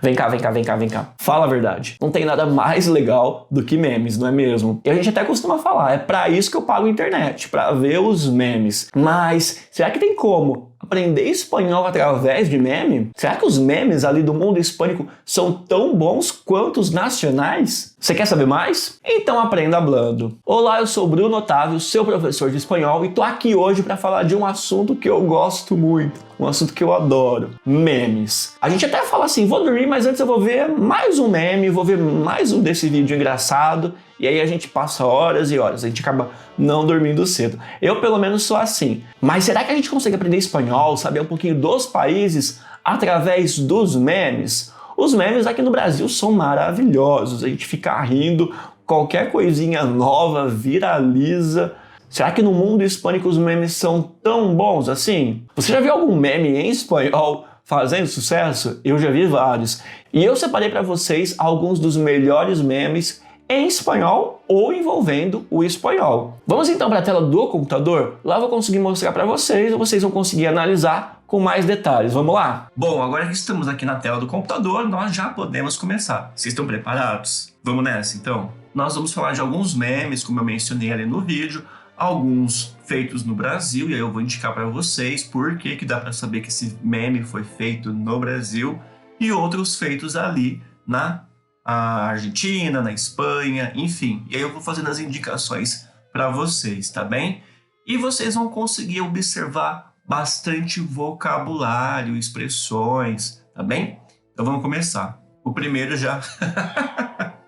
Vem cá, vem cá, vem cá, vem cá. Fala a verdade. Não tem nada mais legal do que memes, não é mesmo? E a gente até costuma falar, é pra isso que eu pago a internet, pra ver os memes. Mas será que tem como aprender espanhol através de meme? Será que os memes ali do mundo hispânico são tão bons quanto os nacionais? Você quer saber mais? Então aprenda hablando. Olá, eu sou Bruno Otávio, seu professor de espanhol, e tô aqui hoje para falar de um assunto que eu gosto muito, um assunto que eu adoro: memes. A gente até fala assim, vou dormir, mas antes eu vou ver mais um meme, vou ver mais um desse vídeo engraçado, e aí a gente passa horas e horas, a gente acaba não dormindo cedo. Eu pelo menos sou assim. Mas será que a gente consegue aprender espanhol, saber um pouquinho dos países através dos memes? Os memes aqui no Brasil são maravilhosos, a gente fica rindo, qualquer coisinha nova viraliza. Será que no mundo hispânico os memes são tão bons assim? Você já viu algum meme em espanhol fazendo sucesso? Eu já vi vários. E eu separei para vocês alguns dos melhores memes em espanhol ou envolvendo o espanhol. Vamos então para a tela do computador? Lá eu vou conseguir mostrar para vocês e vocês vão conseguir analisar com mais detalhes. Vamos lá? Bom, agora que estamos aqui na tela do computador, nós já podemos começar. Vocês estão preparados? Vamos nessa então? Nós vamos falar de alguns memes, como eu mencionei ali no vídeo, alguns feitos no Brasil, e aí eu vou indicar para vocês por que dá para saber que esse meme foi feito no Brasil, e outros feitos ali na Argentina, na Espanha, enfim. E aí eu vou fazendo as indicações para vocês, tá bem? E vocês vão conseguir observar bastante vocabulário, expressões, tá bem? Então vamos começar. O primeiro já...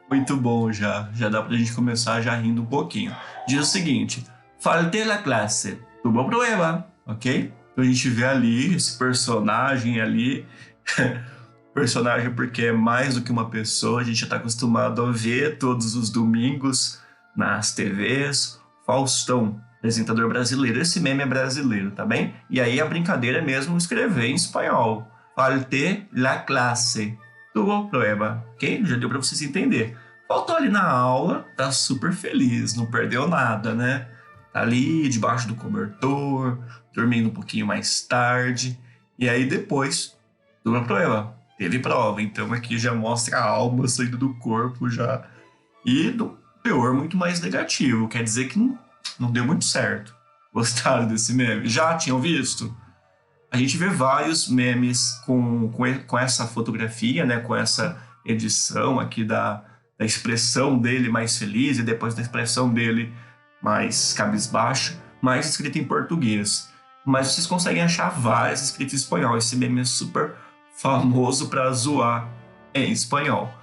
Muito bom, já dá pra gente começar já rindo um pouquinho. Diz o seguinte: falté la clase, tuvo prueba, ok? Então a gente vê ali esse personagem ali, personagem porque é mais do que uma pessoa, a gente já tá acostumado a ver todos os domingos nas TVs, Faustão, apresentador brasileiro. Esse meme é brasileiro, tá bem? E aí a brincadeira é mesmo escrever em espanhol. Falté la clase, tuvo prueba, ok? Já deu pra vocês entenderem. Faltou ali na aula, tá super feliz, não perdeu nada, né? Tá ali debaixo do cobertor, dormindo um pouquinho mais tarde. E aí depois, tuvo prueba, teve prova. Então aqui já mostra a alma saindo do corpo já. E do teor muito mais negativo, quer dizer que não deu muito certo. Gostaram desse meme? Já tinham visto? A gente vê vários memes com essa fotografia, né? Com essa edição aqui da expressão dele mais feliz e depois da expressão dele mais cabisbaixo, mais escrito em português. Mas vocês conseguem achar várias escritas em espanhol. Esse meme é super famoso para zoar em espanhol.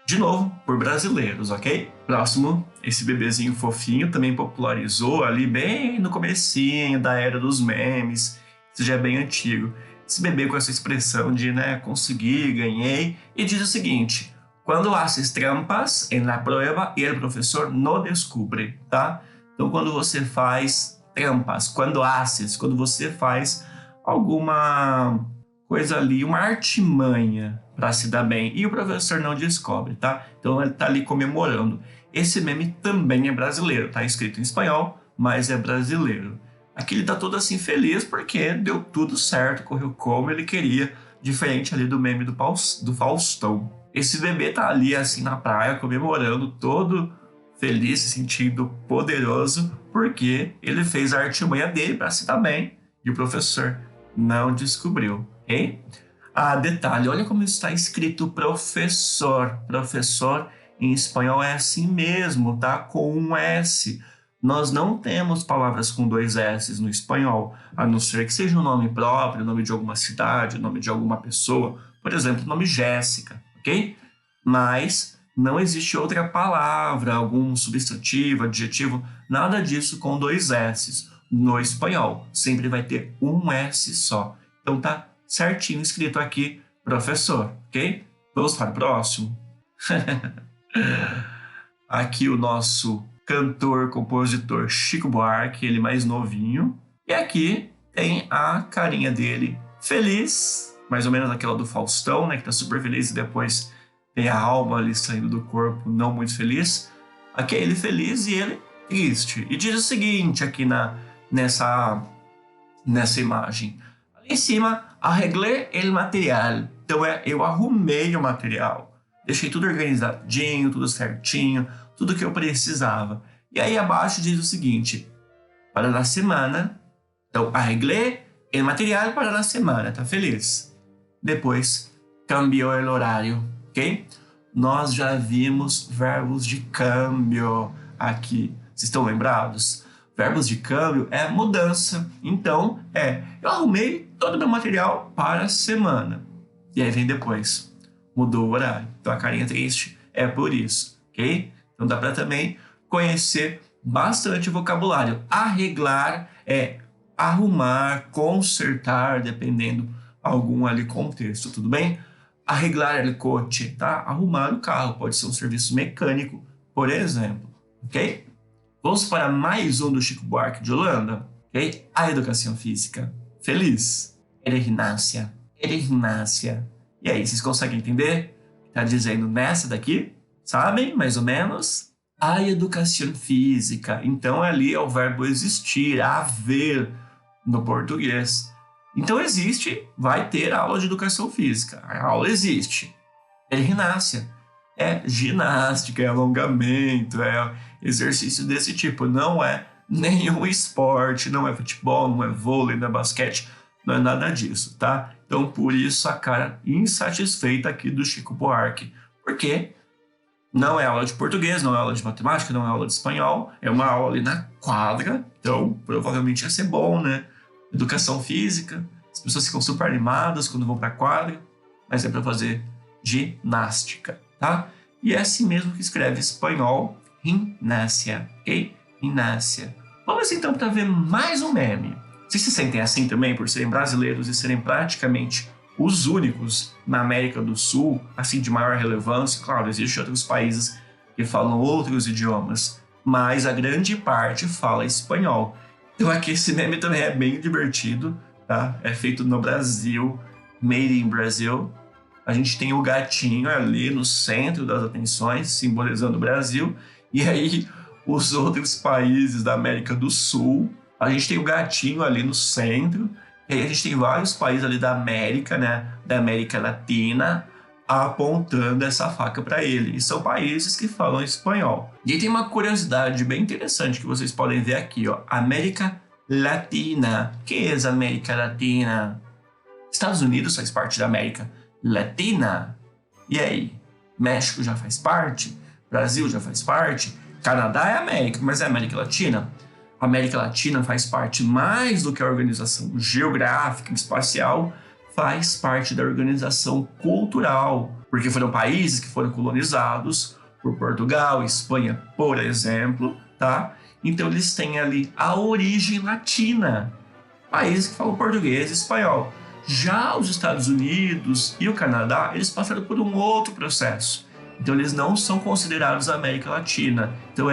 De novo, por brasileiros, ok? Próximo, esse bebezinho fofinho também popularizou ali bem no comecinho da era dos memes. Isso já é bem antigo. Esse bebê com essa expressão de, né, consegui, ganhei. E diz o seguinte: quando haces trampas en la prueba y el profesor no descubre, tá? Então, quando você faz trampas, quando você faz alguma coisa ali, uma artimanha para se dar bem e o professor não descobre, tá? Então, ele tá ali comemorando. Esse meme também é brasileiro, tá escrito em espanhol, mas é brasileiro. Aqui ele tá todo assim feliz porque deu tudo certo, correu como ele queria, diferente ali do meme do Faustão. Esse bebê tá ali assim na praia comemorando, todo feliz, se sentindo poderoso, porque ele fez a artimanha dele para se dar bem e o professor não descobriu, ok? Detalhe, olha como está escrito professor. Professor em espanhol é assim mesmo, tá? Com um S. Nós não temos palavras com dois S's no espanhol, a não ser que seja um nome próprio, o nome de alguma cidade, o nome de alguma pessoa, por exemplo, o nome Jéssica, ok? Mas não existe outra palavra, algum substantivo, adjetivo, nada disso com dois S's no espanhol. Sempre vai ter um S só. Então tá certinho escrito aqui, professor, ok? Vamos para o próximo? Aqui o nosso cantor, compositor Chico Buarque, ele mais novinho. E aqui tem a carinha dele feliz, mais ou menos aquela do Faustão, né? Que tá super feliz e depois tem a alma ali saindo do corpo, não muito feliz. Aqui é ele feliz e ele triste. E diz o seguinte aqui nessa imagem. Ali em cima, arreglé el material, Então eu arrumei o material, deixei tudo organizadinho, tudo certinho, tudo que eu precisava. E aí abaixo diz o seguinte, para a semana, então arreglei o material para a semana, tá feliz? Depois, cambiou o horário, ok? Nós já vimos verbos de câmbio aqui. Vocês estão lembrados? Verbos de câmbio é mudança. Então, eu arrumei todo o meu material para a semana. E aí vem depois, mudou o horário. Então, a carinha triste é por isso, ok? Então, dá para também conhecer bastante vocabulário. Arreglar é arrumar, consertar, dependendo algum ali contexto, tudo bem? Arreglar el coche, tá? Arrumar o carro, pode ser um serviço mecânico, por exemplo, ok? Vamos para mais um do Chico Buarque de Holanda, ok? A educação física. Feliz. Ereginácia. Ereginácia. E aí, vocês conseguem entender? Tá dizendo nessa daqui? Sabem, mais ou menos? A educação física. Então, ali é o verbo existir, haver no português. Então, existe, vai ter aula de educação física. A aula existe. Ereginácia. É ginástica, é alongamento, é exercício desse tipo. Não é nenhum esporte, não é futebol, não é vôlei, não é basquete, não é nada disso, tá? Então, por isso a cara insatisfeita aqui do Chico Buarque. Porque não é aula de português, não é aula de matemática, não é aula de espanhol, é uma aula ali na quadra, então provavelmente ia ser bom, né? Educação física, as pessoas ficam super animadas quando vão pra quadra, mas é para fazer ginástica, tá? E é assim mesmo que escreve espanhol, ginásia, ok? Ginásia. Vamos então para ver mais um meme. Vocês se sentem assim também por serem brasileiros e serem praticamente os únicos na América do Sul, assim, de maior relevância? Claro, existem outros países que falam outros idiomas, mas a grande parte fala espanhol. Então aqui esse meme também é bem divertido, tá? É feito no Brasil, made in Brazil. A gente tem o gatinho ali no centro das atenções, simbolizando o Brasil. E aí, os outros países da América do Sul, a gente tem o gatinho ali no centro. E aí a gente tem vários países ali da América, né? Da América Latina, apontando essa faca para ele. E são países que falam espanhol. E aí tem uma curiosidade bem interessante que vocês podem ver aqui, ó. América Latina. O que é a América Latina? Estados Unidos faz parte da América Latina. E aí? México já faz parte? Brasil já faz parte? Canadá é América, mas é América Latina? A América Latina faz parte mais do que a Organização Geográfica Espacial, faz parte da Organização Cultural, porque foram países que foram colonizados por Portugal, Espanha, por exemplo, tá? Então eles têm ali a origem latina, países que falam português e espanhol. Já os Estados Unidos e o Canadá, eles passaram por um outro processo. Então, eles não são considerados América Latina. Então,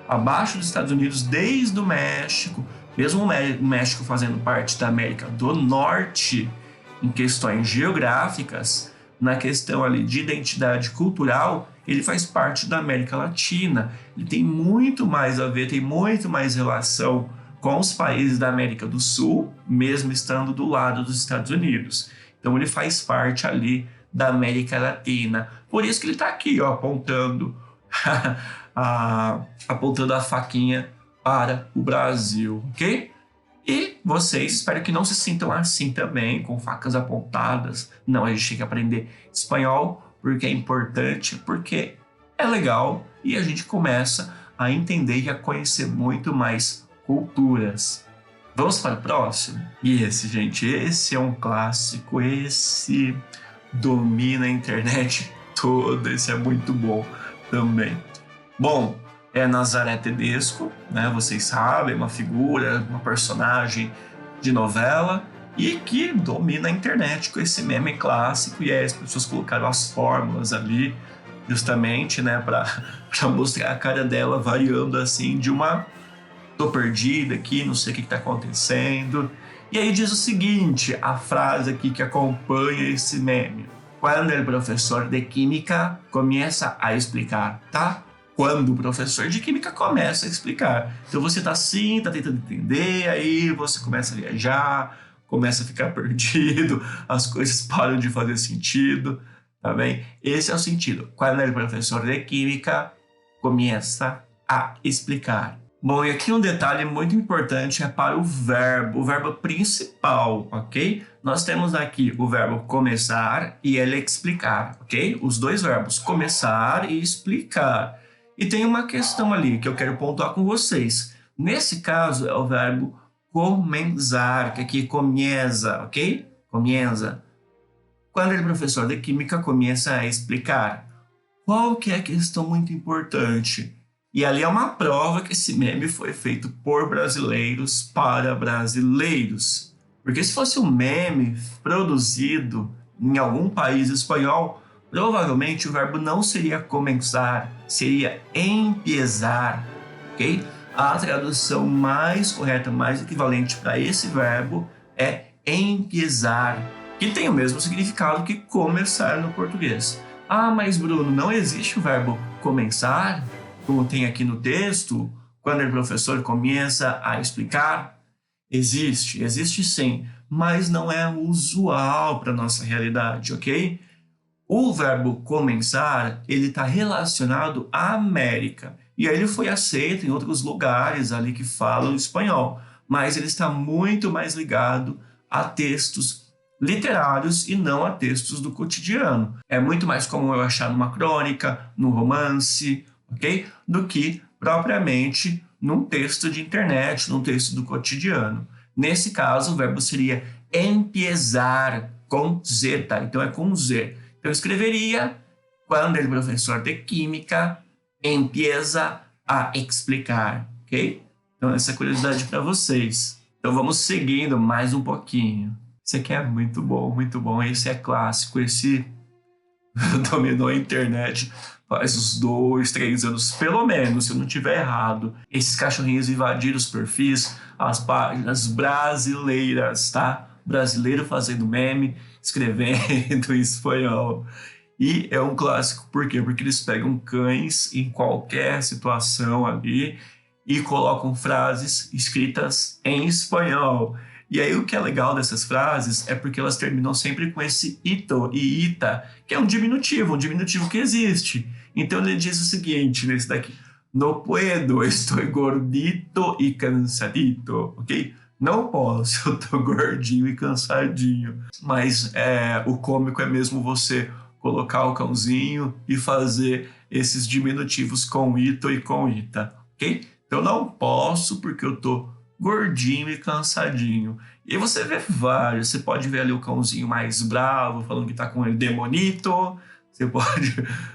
abaixo dos Estados Unidos, desde o México, mesmo o México fazendo parte da América do Norte, em questões geográficas, na questão ali de identidade cultural, ele faz parte da América Latina. Ele tem muito mais a ver, tem muito mais relação com os países da América do Sul, mesmo estando do lado dos Estados Unidos. Então ele faz parte ali da América Latina. Por isso que ele está aqui, ó, apontando apontando a faquinha para o Brasil, ok? E vocês, espero que não se sintam assim também, com facas apontadas. Não, a gente tem que aprender espanhol porque é importante, porque é legal e a gente começa a entender e a conhecer muito mais culturas. Vamos para o próximo? E esse, gente, esse é um clássico, esse domina a internet toda, esse é muito bom também. Bom, é Nazaré Tedesco, né? Vocês sabem, uma figura, uma personagem de novela e que domina a internet com esse meme clássico, e aí as pessoas colocaram as fórmulas ali justamente, né, para mostrar a cara dela variando assim de uma tô perdida aqui, não sei o que tá acontecendo. E aí diz o seguinte, a frase aqui que acompanha esse meme. Quando o professor de química começa a explicar, tá? Quando o professor de química começa a explicar. Então você tá assim, tá tentando entender, aí você começa a viajar, começa a ficar perdido, as coisas param de fazer sentido, tá bem? Esse é o sentido. Quando o professor de química começa a explicar. Bom, e aqui um detalhe muito importante é para o verbo principal, ok? Nós temos aqui o verbo começar e ele explicar, ok? Os dois verbos, começar e explicar. E tem uma questão ali que eu quero pontuar com vocês. Nesse caso é o verbo comenzar, que aqui comienza, ok? Comienza. Quando o professor de química começa a explicar, qual que é a questão muito importante? E ali é uma prova que esse meme foi feito por brasileiros para brasileiros. Porque se fosse um meme produzido em algum país espanhol, provavelmente o verbo não seria começar, seria empiezar, ok? A tradução mais correta, mais equivalente para esse verbo é empiezar, que tem o mesmo significado que começar no português. Ah, mas Bruno, não existe o verbo começar, como tem aqui no texto, quando o professor começa a explicar? Existe sim, mas não é usual para a nossa realidade, ok? O verbo começar, ele está relacionado à América, e aí ele foi aceito em outros lugares ali que falam espanhol, mas ele está muito mais ligado a textos literários e não a textos do cotidiano. É muito mais comum eu achar numa crônica, num romance, ok? Do que propriamente num texto de internet, num texto do cotidiano. Nesse caso, o verbo seria empiezar com Z, tá? Então é com Z. Então eu escreveria quando o professor de química empieza a explicar, ok? Então essa é a curiosidade para vocês. Então vamos seguindo mais um pouquinho. Esse aqui é muito bom. Esse é clássico, esse dominou a internet faz uns 2, 3 anos, pelo menos, se eu não estiver errado. Esses cachorrinhos invadiram os perfis, as páginas brasileiras, tá? Brasileiro fazendo meme, escrevendo em espanhol. E é um clássico, por quê? Porque eles pegam cães em qualquer situação ali e colocam frases escritas em espanhol. E aí o que é legal dessas frases é porque elas terminam sempre com esse ito e ita, que é um diminutivo que existe. Então ele diz o seguinte nesse daqui: no puedo, estou gordito e cansadito, ok? Não posso, eu tô gordinho e cansadinho. Mas o cômico é mesmo você colocar o cãozinho e fazer esses diminutivos com ito e com ita, ok? Então não posso porque eu tô gordinho e cansadinho. E aí você vê vários. Você pode ver ali o cãozinho mais bravo, falando que tá com ele demonito.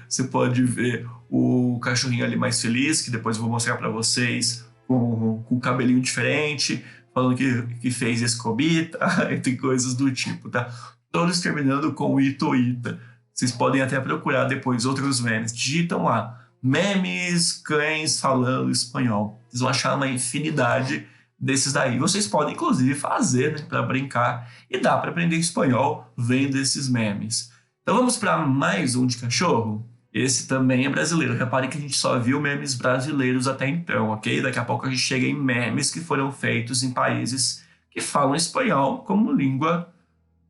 Você pode ver o cachorrinho ali mais feliz, que depois eu vou mostrar para vocês, com um cabelinho diferente, falando que fez escobita, e coisas do tipo, tá? Todos terminando com ito ita. Vocês podem até procurar depois outros memes. Digitam lá, memes cães falando espanhol. Vocês vão achar uma infinidade desses daí. Vocês podem, inclusive, fazer, né, para brincar. E dá para aprender espanhol vendo esses memes. Então vamos para mais um de cachorro. Esse também é brasileiro. Reparem que a gente só viu memes brasileiros até então, ok? Daqui a pouco a gente chega em memes que foram feitos em países que falam espanhol como língua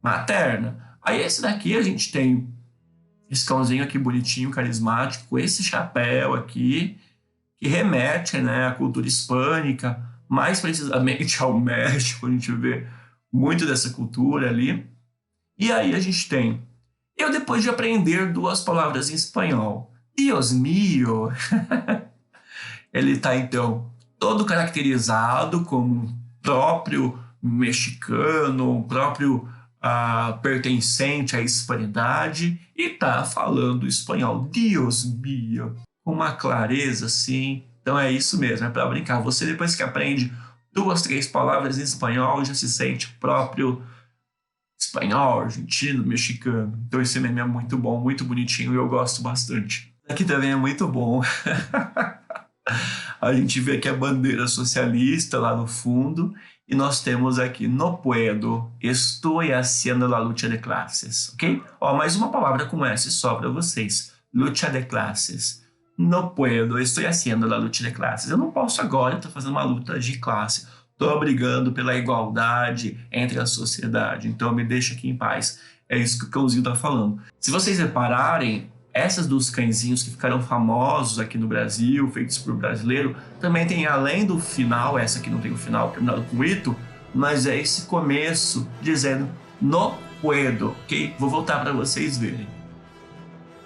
materna. Aí esse daqui a gente tem esse cãozinho aqui bonitinho, carismático, com esse chapéu aqui, que remete, né, à cultura hispânica, mais precisamente ao México. A gente vê muito dessa cultura ali. E aí a gente tem, eu depois de aprender 2 palavras em espanhol, Dios mío, ele está então todo caracterizado como um próprio mexicano, um próprio pertencente à hispanidade, e está falando espanhol, Dios mío, com uma clareza assim. Então é isso mesmo, é para brincar. Você depois que aprende 2, 3 palavras em espanhol, já se sente próprio espanhol, argentino, mexicano. Então esse meme é muito bom, muito bonitinho e eu gosto bastante. Aqui também é muito bom. A gente vê aqui a bandeira socialista lá no fundo e nós temos aqui no puedo, estou haciendo la lucha de clases, ok? Ó, mais uma palavra com S só para vocês, lucha de clases. No puedo, estou haciendo la lucha de clases. Eu não posso agora, estou fazendo uma luta de classe. Estou brigando pela igualdade entre a sociedade, então me deixa aqui em paz. É isso que o cãozinho está falando. Se vocês repararem, essas dos cãezinhos que ficaram famosos aqui no Brasil, feitos por brasileiro, também tem, além do final, essa aqui não tem o final terminado com ito, mas é esse começo dizendo no puedo, ok? Vou voltar para vocês verem.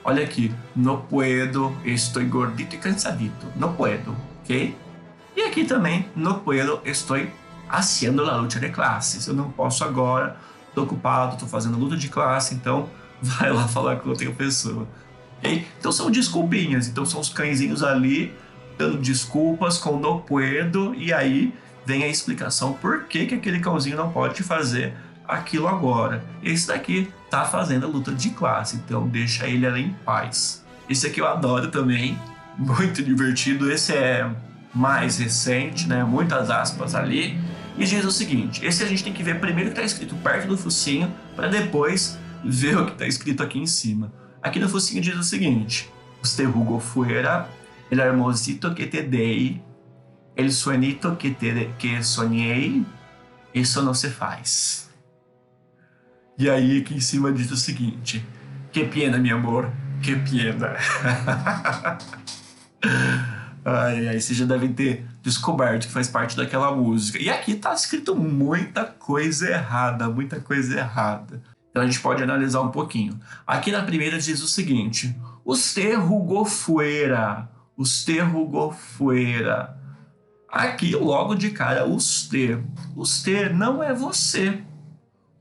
Olha aqui, no puedo, estou gordito e cansadito. No puedo, ok? E aqui também, no puedo, estou haciendo la lucha de classes. Eu não posso agora, estou ocupado, estou fazendo luta de classe, então vai lá falar com outra pessoa. Okay? Então são desculpinhas, então são os cãezinhos ali dando desculpas com no puedo, e aí vem a explicação por que aquele cãozinho não pode fazer aquilo agora. Esse daqui tá fazendo a luta de classe, então deixa ele ali em paz. Esse aqui eu adoro também, muito divertido. Esse é mais recente, né? Muitas aspas ali. E diz o seguinte: esse a gente tem que ver primeiro o que está escrito perto do focinho, para depois ver o que está escrito aqui em cima. Aqui no focinho diz o seguinte: usted jugó fuera, el hermosito que te dei, el sueñito que soñei, isso não se faz. E aí aqui em cima diz o seguinte: que pena, meu amor, que pena. Ai, vocês já devem ter descoberto que faz parte daquela música. E aqui tá escrito muita coisa errada, muita coisa errada. Então a gente pode analisar um pouquinho. Aqui na primeira diz o seguinte: usted jugó fuera, usted jugó fuera. Aqui logo de cara, usted. Usted não é você.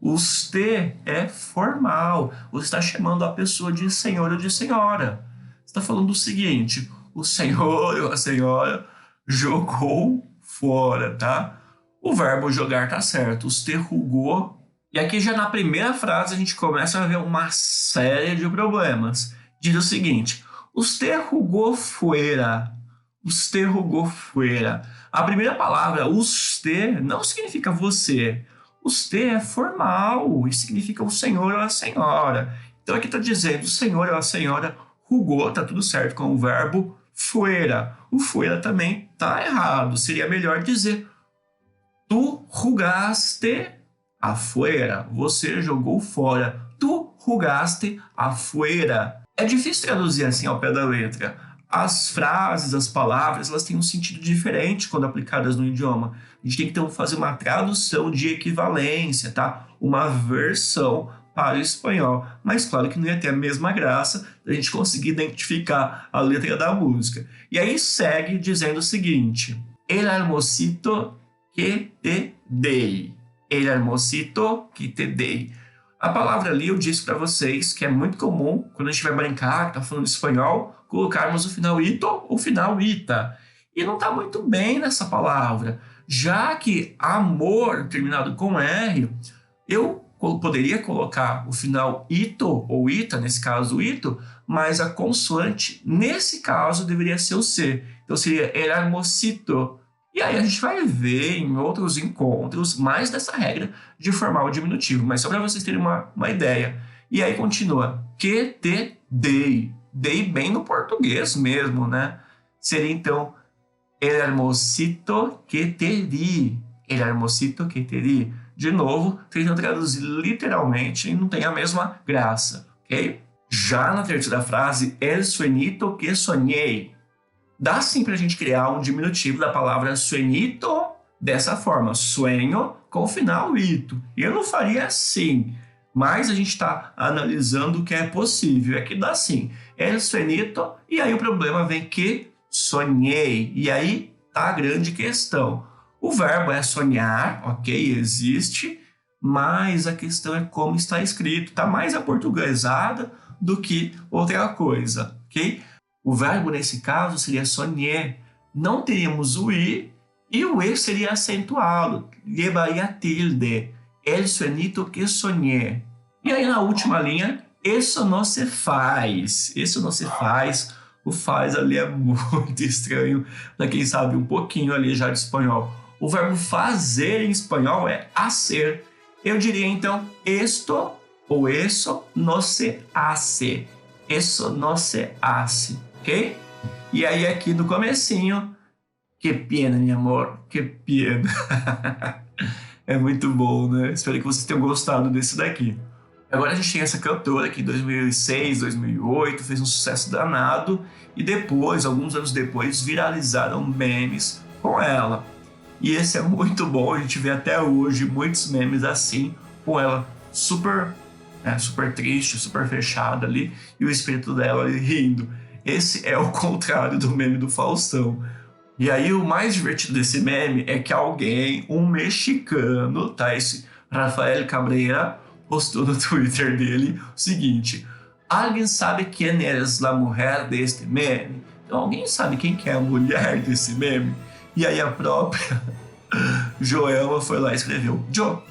Usted é formal. Você está chamando a pessoa de senhor ou de senhora. Você está falando o seguinte: o senhor ou a senhora jogou fora, tá? O verbo jogar tá certo. Usted jugó. E aqui já na primeira frase a gente começa a ver uma série de problemas. Diz o seguinte: usted jugó fuera. Usted jugó fuera. A primeira palavra, usted, não significa você. Usted é formal e significa o senhor ou a senhora. Então aqui está dizendo o senhor ou a senhora jugó, tá tudo certo com o verbo fuera. O fuera também tá errado. Seria melhor dizer tu jugaste afuera. Você jogou fora. Tu jugaste afuera. É difícil traduzir assim ao pé da letra. As frases, as palavras, elas têm um sentido diferente quando aplicadas no idioma. A gente tem que então fazer uma tradução de equivalência, tá? Uma versão para o espanhol. Mas claro que não ia ter a mesma graça da gente conseguir identificar a letra da música. E aí segue dizendo o seguinte: el hermosito que te dei. El hermosito que te dei. A palavra ali eu disse para vocês que é muito comum, quando a gente vai brincar, tá falando espanhol, colocarmos o final ito ou o final ita. E não está muito bem nessa palavra, já que amor, terminado com R, eu poderia colocar o final ito ou ita, nesse caso ito, mas a consoante, nesse caso, deveria ser o C. Então seria el hermosito. E aí a gente vai ver em outros encontros mais dessa regra de formar o diminutivo, mas só para vocês terem uma ideia. E aí continua, que te dei. Dei bem no português mesmo, né? Seria então el hermosito que te di. El hermosito que te di. De novo, tentando traduzir literalmente e não tem a mesma graça, ok? Já na terceira frase, el sueñito que soñei. Dá sim para a gente criar um diminutivo da palavra sueñito dessa forma, sueño com o final ito. E eu não faria assim, mas a gente está analisando o que é possível. Aqui dá sim, el sueñito, e aí o problema vem que sonhei. E aí tá a grande questão. O verbo é sonhar, ok, existe, mas a questão é como está escrito. Está mais aportuguesada do que outra coisa, ok? O verbo, nesse caso, seria sonhar. Não teríamos o i, e o e seria acentuado. Levaria tilde. El sueñito que soñé. E aí, na última linha, isso não se faz. Isso não se faz. O faz ali é muito estranho para quem sabe um pouquinho ali já de espanhol. O verbo fazer em espanhol é hacer. Eu diria, então, esto ou eso no se hace. Eso no se hace. Ok? E aí aqui no comecinho, Que pena, meu amor, que pena. É muito bom, né? Espero que vocês tenham gostado desse daqui. Agora a gente tem essa cantora que em 2006, 2008 fez um sucesso danado e depois, alguns anos depois, viralizaram memes com ela. E esse é muito bom, a gente vê até hoje muitos memes assim, com ela super, super triste, super fechada ali, e o espírito dela ali rindo. Esse é o contrário do meme do Faustão. E aí o mais divertido desse meme é que alguém, um mexicano, tá? Esse Rafael Cabrera, postou no Twitter dele o seguinte: alguém sabe quem é a mulher deste meme? Então alguém sabe quem que é a mulher desse meme? E aí a própria Joelma foi lá e escreveu: Jo,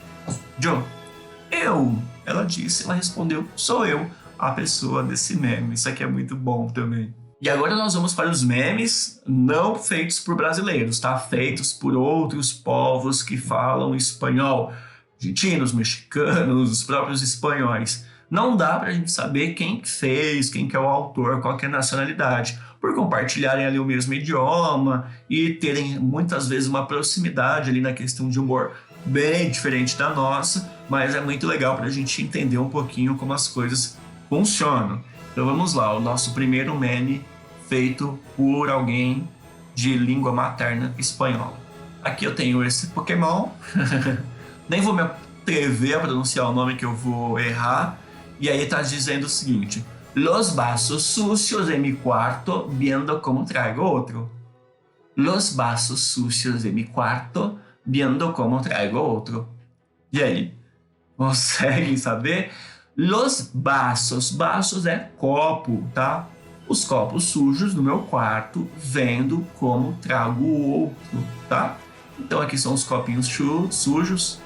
eu. Ela disse, ela respondeu: sou eu, a pessoa desse meme. Isso aqui é muito bom também. E agora nós vamos para os memes não feitos por brasileiros, tá? Feitos por outros povos que falam espanhol. Argentinos, mexicanos, os próprios espanhóis. Não dá pra gente saber quem fez, quem que é o autor, qual que é a nacionalidade, por compartilharem ali o mesmo idioma e terem muitas vezes uma proximidade ali na questão de humor bem diferente da nossa, mas é muito legal pra gente entender um pouquinho como as coisas funcionam. Então vamos lá, o nosso primeiro meme feito por alguém de língua materna espanhola. Aqui eu tenho esse Pokémon, nem vou me atrever a pronunciar o nome que eu vou errar, e aí tá dizendo o seguinte: los vasos sucios de mi cuarto viendo como traigo outro. Los vasos sucios de mi cuarto viendo como traigo outro. E aí, conseguem saber? Los vasos é copo, tá? Os copos sujos do meu quarto, vendo como trago outro, tá? Então aqui são os copinhos sujos,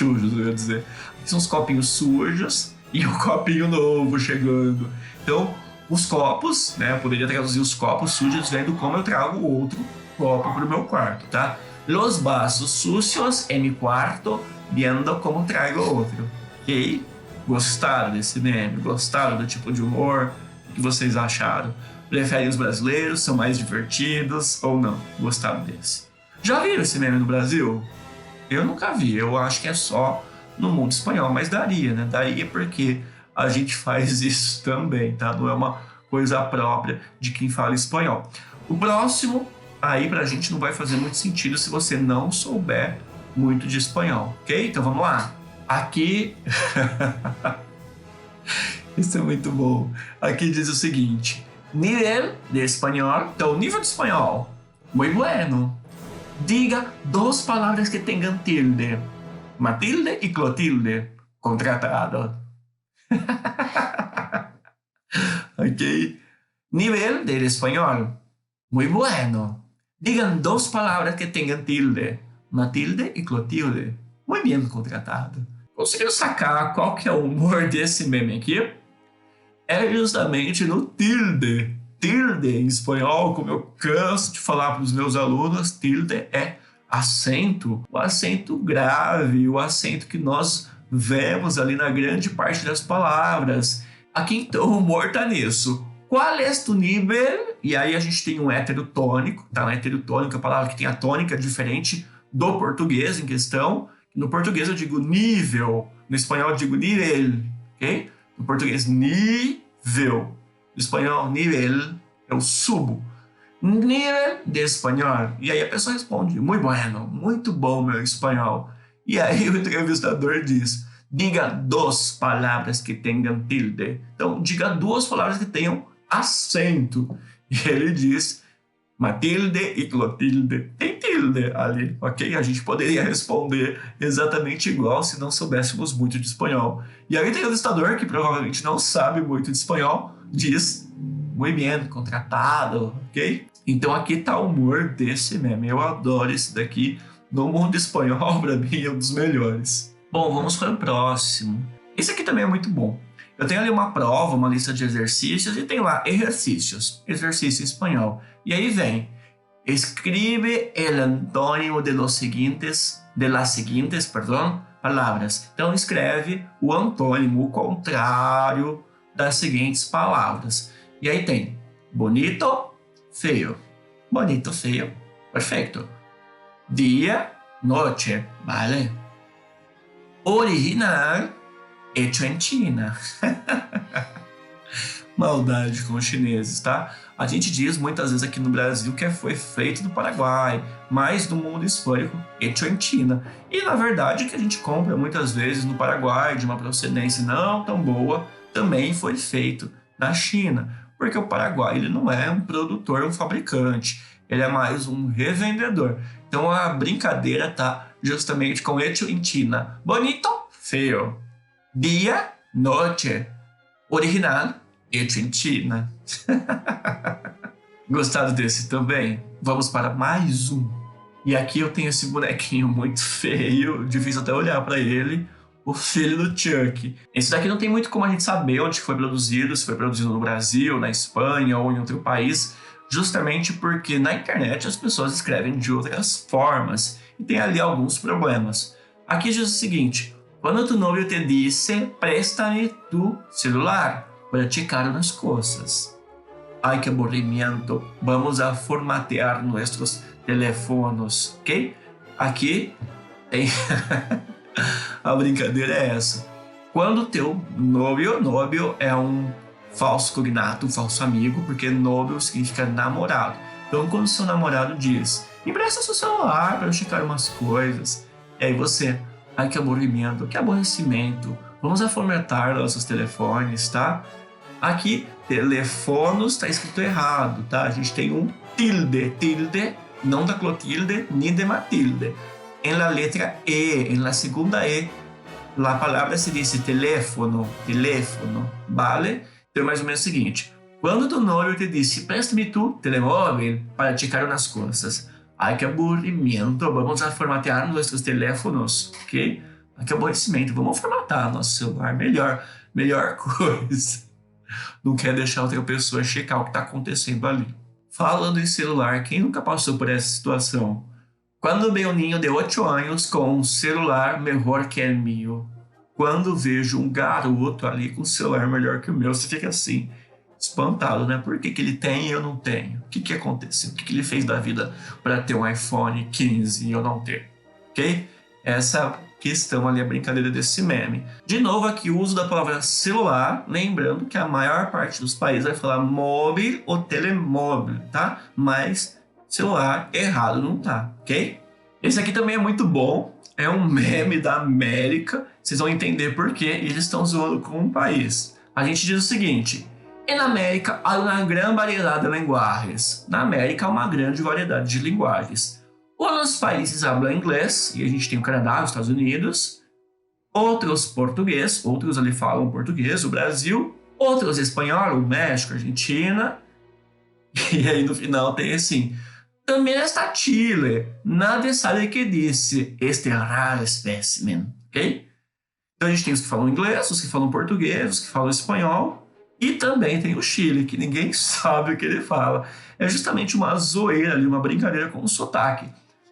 eu ia dizer. Aqui são os copinhos sujos e o copinho novo chegando. Então, os copos, né? Eu poderia traduzir os copos sujos, vendo como eu trago outro copo para o meu quarto, tá? Los vasos sucios en mi cuarto, viendo como trago outro. Ok? Gostaram desse meme? Gostaram do tipo de humor? O que vocês acharam? Preferem os brasileiros? São mais divertidos ou não? Gostaram desse? Já viram esse meme no Brasil? Eu nunca vi, eu acho que é só no mundo espanhol, mas daria, né? Daria porque a gente faz isso também, tá? Não é uma coisa própria de quem fala espanhol. O próximo, aí pra gente não vai fazer muito sentido se você não souber muito de espanhol, ok? Então vamos lá. Aqui... Isso é muito bom. Aqui diz o seguinte: nível de espanhol. Então, nível de espanhol. Muy bueno. Diga dos palavras que tenham tilde. Matilde e Clotilde. Contratado. Ok? Nível de espanhol. Muy bueno. Digan dos palavras que tenham tilde. Matilde e Clotilde. Muy bien contratado. Conseguiu sacar qual que é o humor desse meme aqui? É justamente no tilde. Tilde em espanhol, como eu canso de falar para os meus alunos, tilde é acento, o acento grave, o acento que nós vemos ali na grande parte das palavras. Aqui então o humor tá nisso. Qual é tu nível? E aí a gente tem um heterotônico, tá? Um heterotônico, a palavra que tem a tônica diferente do português em questão. No português eu digo nível, no espanhol eu digo nível, ok? No português, nível. No espanhol, nível, eu subo. Nível de espanhol. E aí a pessoa responde: muito bueno, muito bom meu espanhol. E aí o entrevistador diz: diga duas palavras que tenham tilde. Então, diga duas palavras que tenham acento. E ele diz: Matilde e Clotilde. Tem tilde ali, ok? A gente poderia responder exatamente igual se não soubéssemos muito de espanhol. E aí o entrevistador, que provavelmente não sabe muito de espanhol, diz: muy bien, contratado, ok? Então aqui tá o humor desse meme. Eu adoro esse daqui. No mundo espanhol, pra mim, é um dos melhores. Bom, vamos para o próximo. Esse aqui também é muito bom. Eu tenho ali uma prova, uma lista de exercícios e tem lá exercícios, exercício em espanhol. E aí vem: escribe el antônimo de las seguintes palavras. Então escreve o antônimo, o contrário das seguintes palavras. E aí tem bonito, feio. Bonito, feio. Perfeito. Dia, noche, vale? Original, hecho en China. Maldade com os chineses, tá? A gente diz muitas vezes aqui no Brasil que foi feito no Paraguai, mas no mundo hispânico, hecho en China. E na verdade o que a gente compra muitas vezes no Paraguai, de uma procedência não tão boa, também foi feito na China. Porque o Paraguai ele não é um produtor, um fabricante, ele é mais um revendedor. Então a brincadeira tá justamente com hecho en China. Bonito, feio. Dia, noche. Original, hecho en China. Gostado desse também? Vamos para mais um. E aqui eu tenho esse bonequinho muito feio, difícil até olhar para ele, o filho do Chuck. Esse daqui não tem muito como a gente saber onde foi produzido, se foi produzido no Brasil, na Espanha ou em outro país, justamente porque na internet as pessoas escrevem de outras formas e tem ali alguns problemas. Aqui diz o seguinte: quando tu novio te dice, préstame tu celular para checar unas cosas. Ai, que aburrimiento. Vamos a formatear nuestros teléfonos, ok? Aqui tem... A brincadeira é essa. Quando teu novio é um falso cognato, um falso amigo, porque novio significa namorado. Então, quando seu namorado diz, empresta seu celular para eu checar umas coisas, e aí você, ai, que aborrecimento, que aborrecimento, vamos a formatar nossos telefones, tá? Aqui, telefonos está escrito errado, tá? A gente tem um tilde, não da Clotilde, nem de Matilde. Em la letra E, em la segunda E, a palavra se diz teléfono, vale? Então é mais ou menos o seguinte: quando tu novio te disse, presta-me tu telemóvel para checar umas coisas. Ai, que aburrimiento, vamos a formatear nossos teléfonos, ok? Ai, que aborrecimento, vamos formatar nosso celular, melhor coisa. Não quer deixar outra pessoa checar o que está acontecendo ali. Falando em celular, quem nunca passou por essa situação? Quando veo um niño de 8 anos com um celular melhor que o meu. Quando vejo um garoto ali com um celular melhor que o meu, você fica assim, espantado, né? Por que ele tem e eu não tenho? O que aconteceu? O que ele fez da vida para ter um iPhone 15 e eu não ter? Ok? Essa questão ali, a brincadeira desse meme. De novo aqui o uso da palavra celular, lembrando que a maior parte dos países vai falar móvel ou telemóvel, tá? Mas celular errado não tá, ok? Esse aqui também é muito bom, é um meme da América, vocês vão entender por que eles estão zoando com um país. A gente diz o seguinte: na América há uma grande variedade de linguagens. Na América há uma grande variedade de linguagens. Uns países falam inglês, e a gente tem o Canadá, os Estados Unidos, outros português, outros ali falam português, o Brasil, outros espanhol, o México, a Argentina, e aí no final tem assim, também está Chile, nada sabe que disse, este raro espécimen, ok? Então a gente tem os que falam inglês, os que falam português, os que falam espanhol, e também tem o Chile, que ninguém sabe o que ele fala. É justamente uma zoeira ali, uma brincadeira com o sotaque.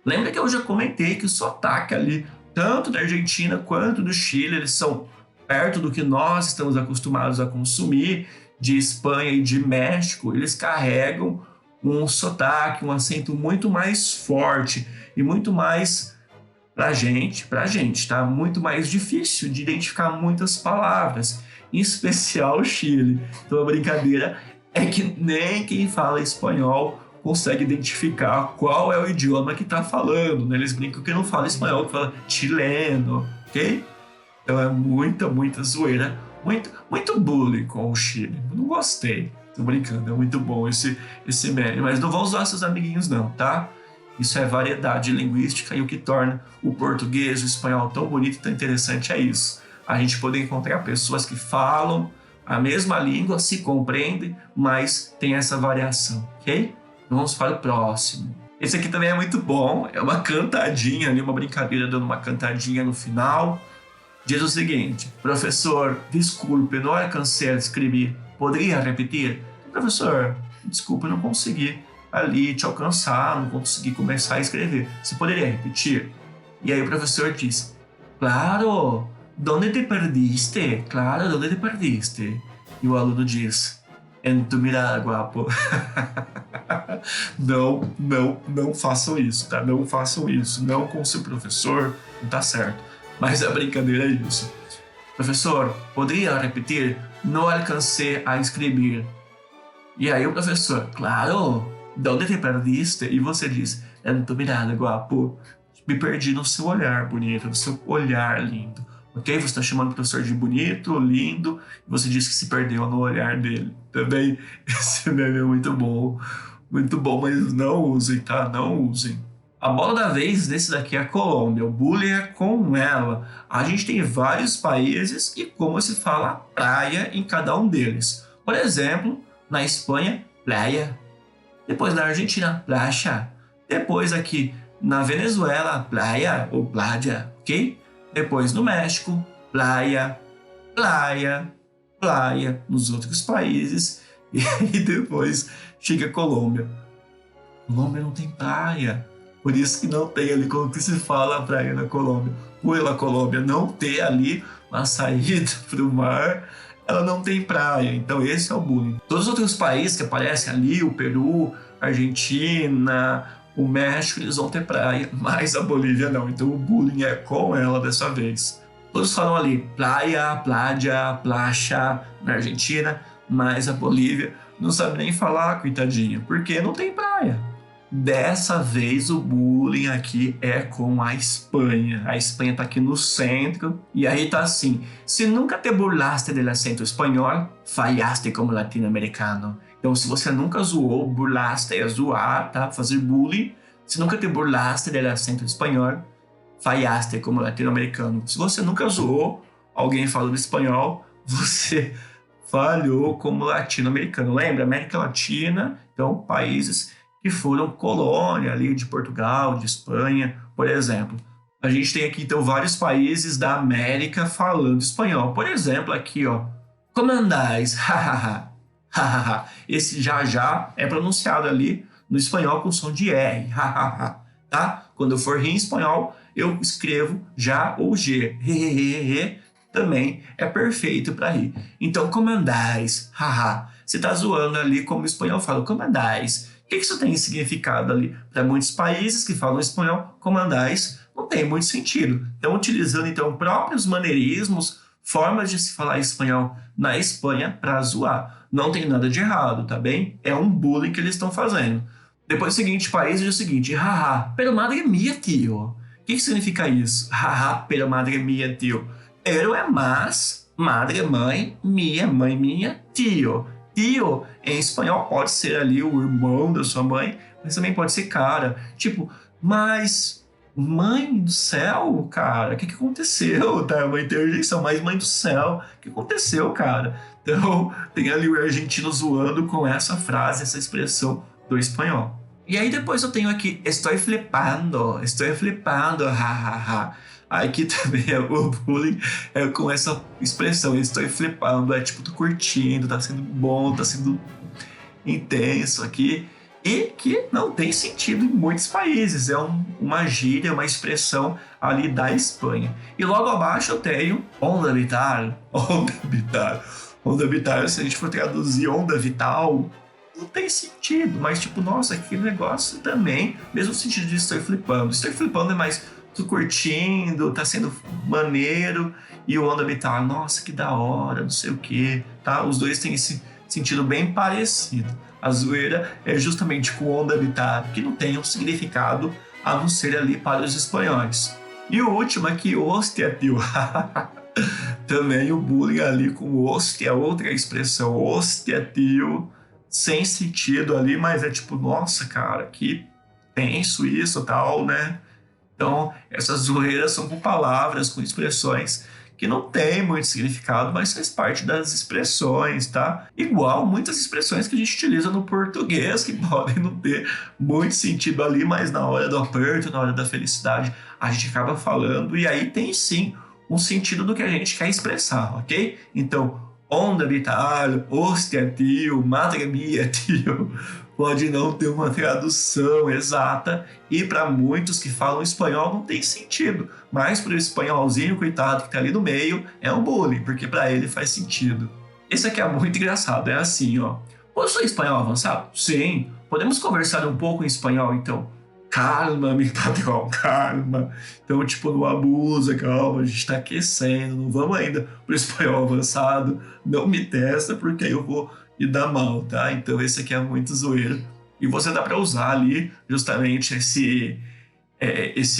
Lembra que eu já comentei que o sotaque ali, tanto da Argentina quanto do Chile, eles são perto do que nós estamos acostumados a consumir, de Espanha e de México, eles carregam um sotaque, um acento muito mais forte e muito mais pra gente, tá? Muito mais difícil de identificar muitas palavras, em especial o Chile. Então a brincadeira é que nem quem fala espanhol consegue identificar qual é o idioma que tá falando, né? Eles brincam que não fala espanhol, que fala chileno, ok? Então é muita zoeira, muito bullying com o Chile. Não gostei, tô brincando, é muito bom esse meme, mas não vão usar seus amiguinhos não, tá? Isso é variedade linguística e o que torna o português, o espanhol tão bonito e tão interessante é isso. A gente poder encontrar pessoas que falam a mesma língua, se compreendem, mas tem essa variação, ok? Vamos para o próximo. Esse aqui também é muito bom, é uma cantadinha ali, uma brincadeira dando uma cantadinha no final. Diz o seguinte: professor, desculpe, não alcancei a escrever, poderia repetir? Professor, desculpe, não consegui ali te alcançar, não consegui começar a escrever. Você poderia repetir? E aí o professor diz: claro, ¿dónde te perdiste? Claro, ¿dónde te perdiste? E o aluno diz: en tu mirada, guapo. Não façam isso, tá? Não façam isso. Não com o seu professor, não tá certo. Mas a brincadeira é isso. Professor, poderia repetir? Não alcancei a escrever. E aí o professor, claro, de onde te perdiste? E você diz, eu não tô mirando, guapo. Me perdi no seu olhar bonito, no seu olhar lindo. Ok? Você está chamando o professor de bonito, lindo, e você diz que se perdeu no olhar dele. Também, esse meme é muito bom, mas não usem, tá? Não usem. A bola da vez desse daqui é a Colômbia, o bullying é com ela. A gente tem vários países e como se fala praia em cada um deles. Por exemplo, na Espanha, playa. Depois na Argentina, playa. Depois aqui na Venezuela, playa ou playa, ok? Depois no México, playa, playa, playa. Nos outros países. E depois chega a Colômbia. Colômbia não tem praia. Por isso que não tem ali como que se fala a praia na Colômbia. Pela Colômbia não ter ali uma saída para o mar, ela não tem praia. Então esse é o bullying. Todos os outros países que aparecem ali, o Peru, a Argentina, o México, eles vão ter praia, mas a Bolívia não. Então o bullying é com ela dessa vez. Todos falam ali praia, playa, placha na Argentina, mas a Bolívia não sabe nem falar, coitadinha, porque não tem praia. Dessa vez o bullying aqui é com a Espanha. A Espanha tá aqui no centro e aí tá assim: se nunca te burlaste del acento espanhol, falhaste como latino-americano. Então se você nunca zoou, burlaste é zoar, tá? Fazer bullying. Se nunca te burlaste del acento espanhol, falhaste como latino-americano. Se você nunca zoou alguém falando espanhol, você falhou como latino-americano. Lembra? América Latina, então países que foram colônia ali de Portugal, de Espanha, por exemplo. A gente tem aqui, então, vários países da América falando espanhol. Por exemplo, aqui, ó, como andais? Esse já é pronunciado ali no espanhol com som de R, tá? Quando eu for rir em espanhol, eu escrevo já ou G. Também é perfeito para rir. Então, como andais? Você tá zoando ali como o espanhol fala, como andais? O que isso tem significado ali? Para muitos países que falam espanhol, como andais, não tem muito sentido. Estão utilizando, então, próprios maneirismos, formas de se falar espanhol na Espanha para zoar. Não tem nada de errado, tá bem? É um bullying que eles estão fazendo. Depois, o seguinte país diz o seguinte, pero madre mía, tio. O que significa isso? Pero madre mía, tio. Pero é mas, madre é mãe, mia é mãe minha, tio. Tio, em espanhol, pode ser ali o irmão da sua mãe, mas também pode ser cara. Tipo, mas mãe do céu, cara, o que aconteceu? Tá, uma interjeição, mas mãe do céu, o que aconteceu, cara? Então, tem ali o argentino zoando com essa frase, essa expressão do espanhol. E aí depois eu tenho aqui, estou flipando, hahaha. Aqui também é o bullying com essa expressão, estou flipando, é tipo, tô curtindo, tá sendo bom, tá sendo intenso aqui. E que não tem sentido em muitos países, é uma gíria, uma expressão ali da Espanha. E logo abaixo eu tenho onda vital, se a gente for traduzir onda vital, não tem sentido, mas tipo, nossa, aquele negócio também, mesmo sentido de estou flipando é mais tô curtindo, tá sendo maneiro, e o onda vital, nossa, que da hora, não sei o que, tá? Os dois têm esse sentido bem parecido. A zoeira é justamente com onda vital, que não tem um significado a não ser ali para os espanhóis. E o último aqui, hostia, tio. Também o bullying ali com hostia, outra expressão, hostia, tio, sem sentido ali, mas é tipo, nossa, cara, que tenso isso, tal, né? Então, essas zoeiras são com palavras, com expressões que não tem muito significado, mas faz parte das expressões, tá? Igual muitas expressões que a gente utiliza no português, que podem não ter muito sentido ali, mas na hora do aperto, na hora da felicidade, a gente acaba falando, e aí tem sim um sentido do que a gente quer expressar, ok? Então, onda vital, hostia, tio, madre mia, tio, pode não ter uma tradução exata e para muitos que falam espanhol não tem sentido, mas para o espanholzinho, coitado, que tá ali no meio, é um bullying, porque para ele faz sentido. Esse aqui é muito engraçado, é assim, ó. Possui espanhol avançado? Sim. Podemos conversar um pouco em espanhol, então? Calma, meu patrão, calma. Então, tipo, não abusa, calma, a gente tá aquecendo, não vamos ainda pro espanhol avançado. Não me testa, porque aí eu vou me dar mal, tá? Então, esse aqui é muito zoeiro. E você dá pra usar ali, justamente, esse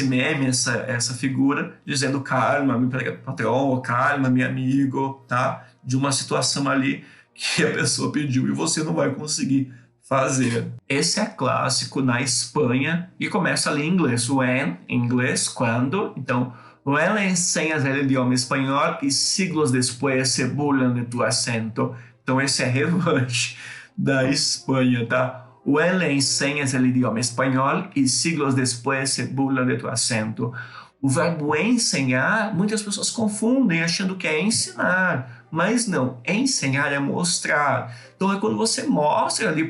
meme, essa figura, dizendo calma, meu patrão, ou calma, meu amigo, tá? De uma situação ali que a pessoa pediu e você não vai conseguir fazer. Esse é clássico na Espanha e começa ali em inglês. When, em inglês, quando. Então, when le enseñas el idioma espanhol e siglos después se burlan de tu acento. Então, esse é revanche da Espanha, tá? When le enseñas el idioma espanhol e siglos después se burlan de tu acento. O verbo ensinar, muitas pessoas confundem achando que é ensinar, mas não, ensinar é mostrar. Então é quando você mostra ali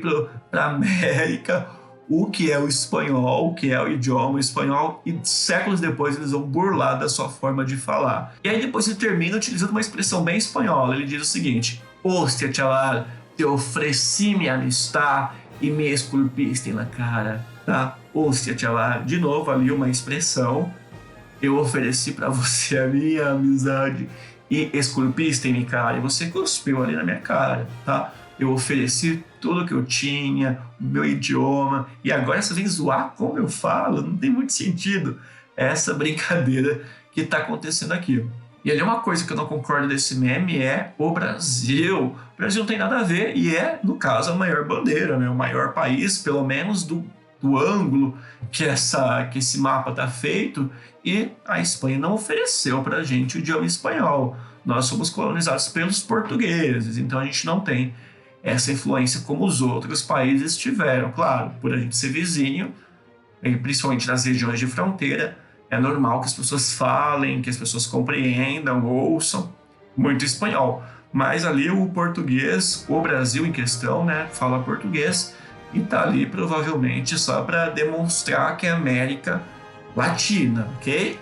para a América o que é o espanhol, o que é o idioma espanhol, e séculos depois eles vão burlar da sua forma de falar. E aí depois ele termina utilizando uma expressão bem espanhola, ele diz o seguinte: hostia, chaval, te ofreci minha amistad e me esculpiste na cara, tá? Hostia, chaval, de novo ali uma expressão. Eu ofereci para você a minha amizade e esculpiste em minha cara. E você cuspiu ali na minha cara, tá? Eu ofereci tudo que eu tinha, o meu idioma, e agora você vem zoar como eu falo? Não tem muito sentido essa brincadeira que tá acontecendo aqui. E ali uma coisa que eu não concordo desse meme é o Brasil. O Brasil não tem nada a ver e é, no caso, a maior bandeira, né? O maior país, pelo menos do ângulo que esse mapa está feito, e a Espanha não ofereceu para a gente o idioma espanhol. Nós somos colonizados pelos portugueses, então a gente não tem essa influência como os outros países tiveram. Claro, por a gente ser vizinho, principalmente nas regiões de fronteira, é normal que as pessoas falem, que as pessoas compreendam, ouçam muito espanhol. Mas ali o português, o Brasil em questão, né, fala português, e tá ali provavelmente só para demonstrar que é América Latina, ok?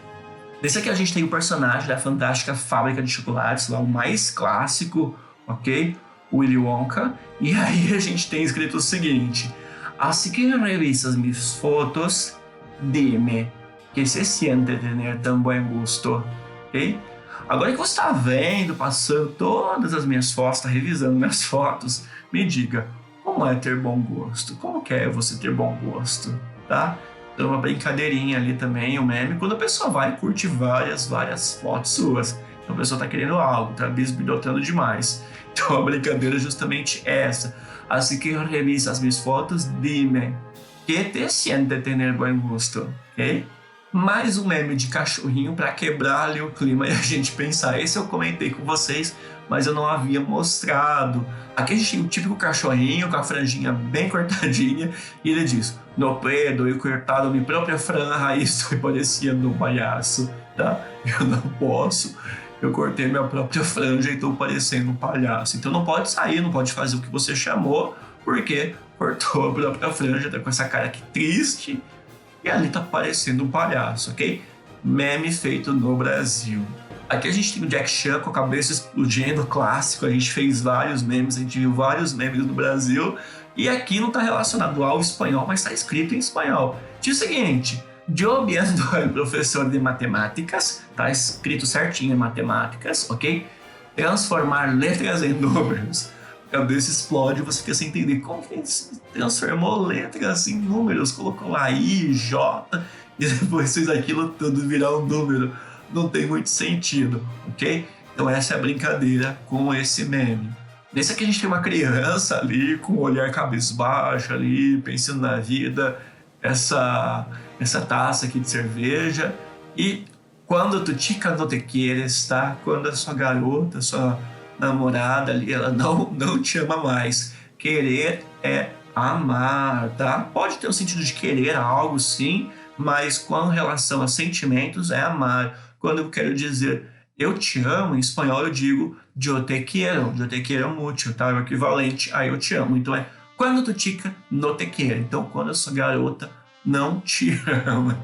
Nesse aqui a gente tem o personagem da fantástica fábrica de chocolates, lá o mais clássico, ok? Willy Wonka. E aí a gente tem escrito o seguinte: assim que revisas mis fotos, dime que se siente tener tão bom gosto, ok? Agora que você está vendo, passando todas as minhas fotos, está revisando minhas fotos, me diga, como é ter bom gosto? Como que é você ter bom gosto, tá? Então uma brincadeirinha ali também, o meme, quando a pessoa vai e curte várias fotos suas. Então a pessoa tá querendo algo, tá bisbilhotando demais. Então a brincadeira é justamente essa. Assim que revisas minhas fotos, dime que te siente tener bom gosto, ok? Mais um meme de cachorrinho para quebrar ali o clima e a gente pensar. Esse eu comentei com vocês, mas eu não havia mostrado. Aqui a gente tem o típico cachorrinho com a franjinha bem cortadinha e ele diz: no puedo, eu cortado minha própria franja e estou parecendo um palhaço, tá? Eu não posso, eu cortei minha própria franja e estou parecendo um palhaço. Então não pode sair, não pode fazer o que você chamou, porque cortou a própria franja, tá com essa cara aqui triste e ali tá parecendo um palhaço, ok? Meme feito no Brasil. Aqui a gente tem o Jack Chan com a cabeça explodindo, clássico. A gente fez vários memes, a gente viu vários memes no Brasil. E aqui não está relacionado ao espanhol, mas está escrito em espanhol. Diz o seguinte: yo viendo el professor de matemáticas, está escrito certinho em matemáticas, ok? Transformar letras em números. A cabeça explode e você fica sem entender como que ele transformou letras em números. Colocou lá I, J, e depois fez aquilo tudo virar um número. Não tem muito sentido, ok? Então essa é a brincadeira com esse meme. Nesse aqui a gente tem uma criança ali com o olhar cabisbaixo ali, pensando na vida, essa taça aqui de cerveja. E quando tu chica no te quieres, tá? Quando a sua garota, sua namorada ali, ela não te ama mais. Querer é amar, tá? Pode ter o sentido de querer algo, sim, mas com relação a sentimentos é amar. Quando eu quero dizer eu te amo, em espanhol eu digo yo te quiero mucho, tá? É o equivalente a eu te amo. Então é quando tu chica no te quiero. Então quando a sua garota não te ama.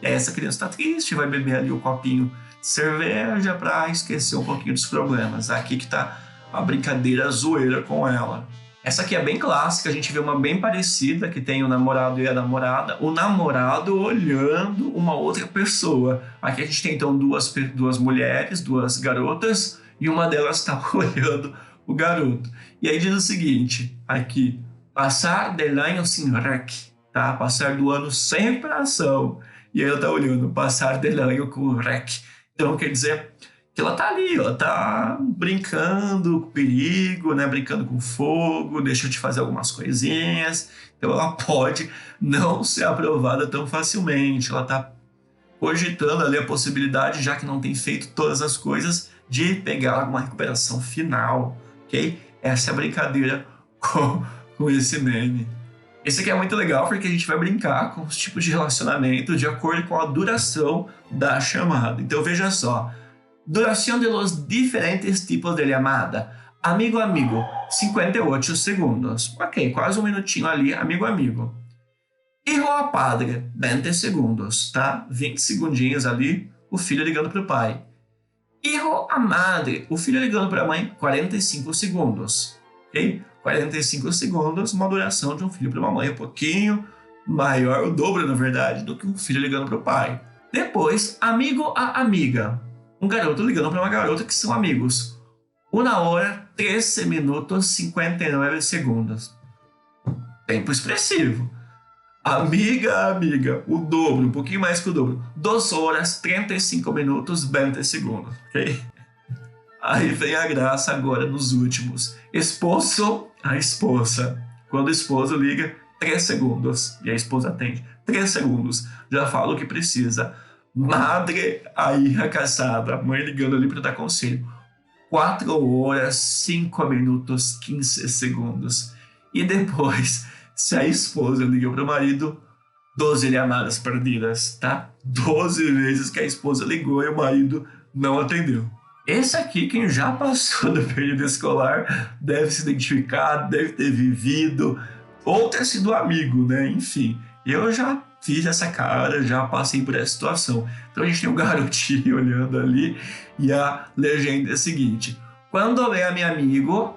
E aí essa criança tá triste, vai beber ali o copinho de cerveja pra esquecer um pouquinho dos problemas. Aqui que tá a brincadeira zoeira com ela. Essa aqui é bem clássica, a gente vê uma bem parecida, que tem o namorado e a namorada, o namorado olhando uma outra pessoa. Aqui a gente tem então duas mulheres, duas garotas, e uma delas está olhando o garoto. E aí diz o seguinte, aqui, passar del año sin rec, tá? Passar do ano sem recuperação. E aí ela tá olhando, passar del año com rec. Então quer dizer que ela tá ali, ela tá brincando com perigo, né? Brincando com fogo, deixa de fazer algumas coisinhas. Então ela pode não ser aprovada tão facilmente. Ela tá cogitando ali a possibilidade, já que não tem feito todas as coisas, de pegar alguma recuperação final, ok? Essa é a brincadeira com esse meme. Esse aqui é muito legal porque a gente vai brincar com os tipos de relacionamento de acordo com a duração da chamada. Então veja só. Duración de los diferentes tipos de llamada. Amigo, amigo, 58 segundos. Ok, quase um minutinho ali, amigo, amigo. Hijo a padre, 20 segundos, tá? 20 segundinhos ali, o filho ligando para o pai. Hijo a madre, o filho ligando para a mãe, 45 segundos. Ok? 45 segundos, uma duração de um filho para uma mãe um pouquinho maior, o dobro, na verdade, do que um filho ligando para o pai. Depois, amigo a amiga. Um garoto ligando para uma garota que são amigos. 1 hora, 13 minutos, 59 segundos. Tempo expressivo. Amiga, amiga, o dobro, um pouquinho mais que o dobro. 2 horas, 35 minutos, 20 segundos, ok? Aí vem a graça agora nos últimos. Esposo, a esposa. Quando o esposo liga, 3 segundos. E a esposa atende. 3 segundos. Já fala o que precisa. Madre, a hija casada, a mãe ligando ali para dar conselho. 4 horas, 5 minutos, 15 segundos. E depois, se a esposa ligou para o marido, 12 chamadas perdidas, tá? 12 vezes que a esposa ligou e o marido não atendeu. Esse aqui, quem já passou do período escolar, deve se identificar, deve ter vivido, ou ter sido amigo, né? Enfim, eu já fiz essa cara, já passei por essa situação. Então a gente tem um garotinho olhando ali e a legenda é a seguinte: quando ve a meu amigo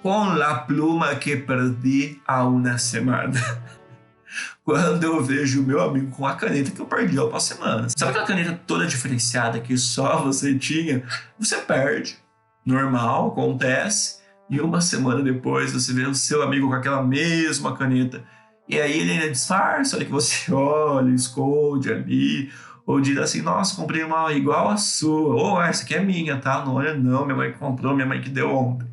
com la pluma que perdi há uma semana. Quando eu vejo o meu amigo com a caneta que eu perdi há uma semana. Sabe aquela caneta toda diferenciada que só você tinha? Você perde. Normal, acontece. E uma semana depois você vê o seu amigo com aquela mesma caneta. E aí ele ainda disfarça, olha que você olha, esconde ali, ou diz assim, nossa, comprei uma igual a sua, ou essa aqui é minha, tá? Não olha não, minha mãe comprou, minha mãe que deu ontem.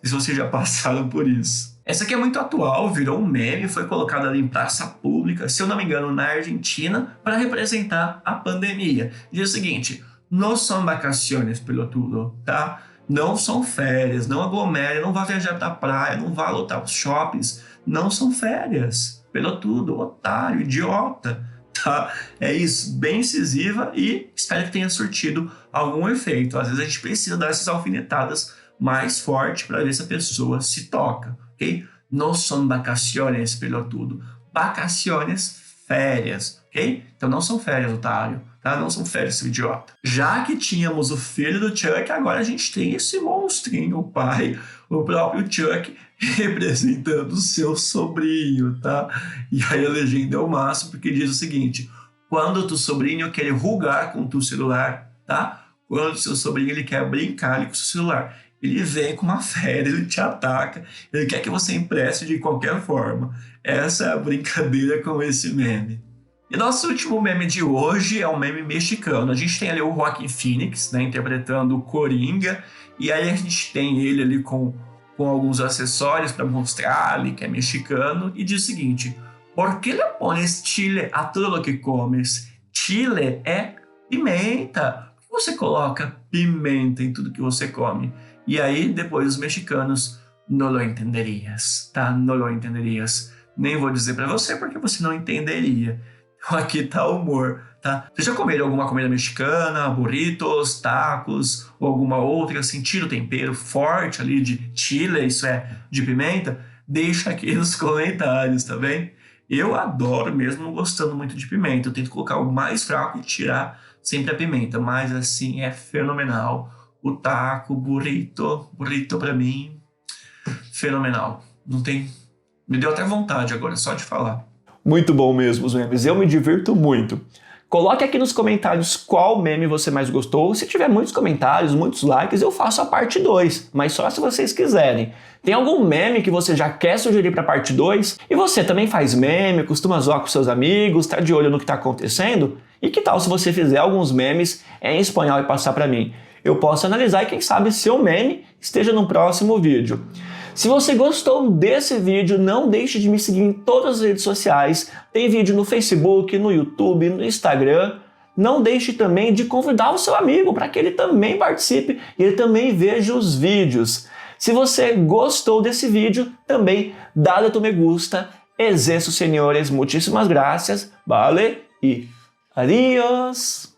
Se vocês já passaram por isso. Essa aqui é muito atual, virou um meme, foi colocada ali em praça pública, se eu não me engano, na Argentina, para representar a pandemia. Diz o seguinte, não são vacaciones, pelotudo, tá? Não são férias, não aglomere, não vá viajar pra praia, não vá lotar os shoppings, não são férias, pelotudo, otário, idiota, tá? É isso, bem incisiva e espero que tenha surtido algum efeito. Às vezes a gente precisa dar essas alfinetadas mais forte para ver se a pessoa se toca, ok? Não são vacaciones, pelotudo. Vacaciones, férias, ok? Então não são férias, otário, tá? Não são férias, seu idiota. Já que tínhamos o filho do Chuck, agora a gente tem esse monstrinho, o pai, o próprio Chuck, representando o seu sobrinho, tá? E aí a legenda é o máximo, porque diz o seguinte, quando tu sobrinho quer rugar com tu celular, tá? Quando seu sobrinho ele quer brincar ali com o seu celular, ele vem com uma fera, ele te ataca, ele quer que você empreste de qualquer forma. Essa é a brincadeira com esse meme. E nosso último meme de hoje é um meme mexicano. A gente tem ali o Joaquin Phoenix, né, interpretando o Coringa, e aí a gente tem ele ali com alguns acessórios para mostrar ali que é mexicano, e diz o seguinte, ¿por qué le pones chile a todo lo que comes? Chile é pimenta. Por que você coloca pimenta em tudo que você come? E aí, depois, os mexicanos, não lo entenderias, tá? Não lo entenderias. Nem vou dizer pra você, porque você não entenderia. Então, aqui tá o humor, tá? Você já comeram alguma comida mexicana, burritos, tacos, ou alguma outra, sentir o tempero forte ali de chile, isso é, de pimenta? Deixa aqui nos comentários, tá bem? Eu adoro, mesmo não gostando muito de pimenta. Eu tento colocar o mais fraco e tirar sempre a pimenta, mas assim, é fenomenal. O taco, burrito pra mim, fenomenal. Não tem... Me deu até vontade agora, só de falar. Muito bom mesmo os memes, eu me divirto muito. Coloque aqui nos comentários qual meme você mais gostou. Se tiver muitos comentários, muitos likes, eu faço a parte 2, mas só se vocês quiserem. Tem algum meme que você já quer sugerir para a parte 2? E você também faz meme, costuma zoar com seus amigos, tá de olho no que está acontecendo? E que tal se você fizer alguns memes em espanhol e passar para mim? Eu posso analisar e quem sabe seu meme esteja no próximo vídeo. Se você gostou desse vídeo, não deixe de me seguir em todas as redes sociais. Tem vídeo no Facebook, no YouTube, no Instagram. Não deixe também de convidar o seu amigo para que ele também participe e ele também veja os vídeos. Se você gostou desse vídeo, também dale tu me gusta. Es eso, senhores. Muchísimas gracias. Vale e adiós.